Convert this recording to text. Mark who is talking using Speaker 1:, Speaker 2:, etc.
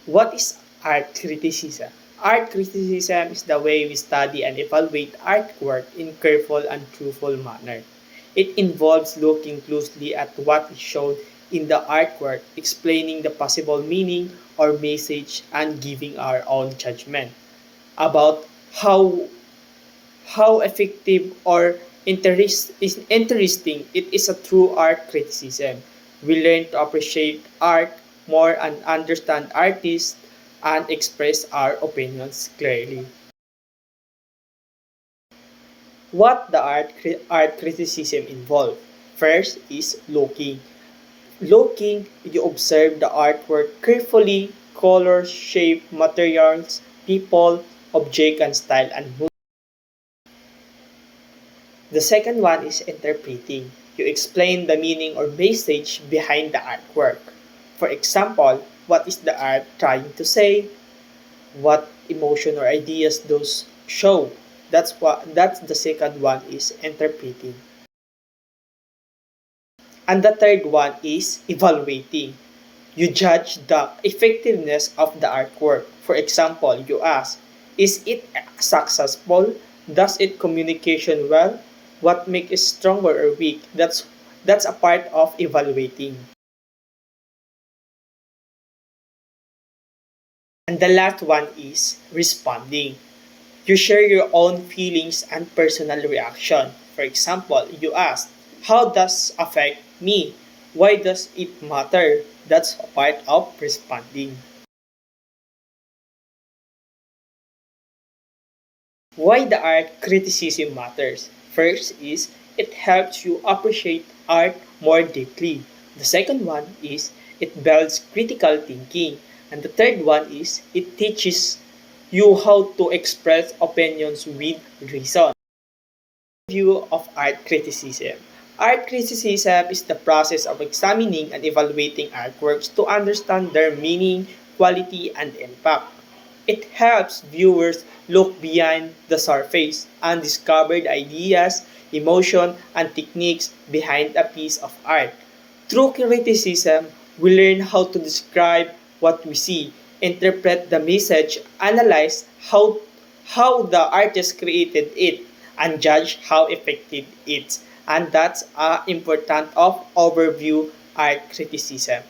Speaker 1: What is art criticism? Art criticism is the way we study and evaluate artwork in careful and truthful manner. It involves looking closely at what is shown in the artwork, explaining the possible meaning or message, and giving our own judgment about how effective or interesting it is. A true art criticism. We learn to appreciate art more and understand artists and express our opinions clearly. What the art criticism involve? First is looking. Looking, you observe the artwork carefully, colors, shape, materials, people, object, and style and mood. The second one is interpreting. You explain the meaning or message behind the artwork. For example, what is the art trying to say? What emotion or ideas those show? That's the second one is interpreting. And the third one is evaluating. You judge the effectiveness of the artwork. For example, you ask, is it successful? Does it communication well? What makes it stronger or weak? That's a part of evaluating. And the last one is responding. You share your own feelings and personal reaction. For example, you ask, how does affect me? Why does it matter? That's a part of responding. Why the art criticism matters? First is it helps you appreciate art more deeply. The second one is it builds critical thinking. And the third one is it teaches you how to express opinions with reason. View of art criticism. Art criticism is the process of examining and evaluating artworks to understand their meaning, quality, and impact. It helps viewers look beyond the surface and discover the ideas, emotion, and techniques behind a piece of art. Through criticism, we learn how to describe what we see, interpret the message, analyze how the artist created it, and judge how effective it is. And that's important of overview art criticism.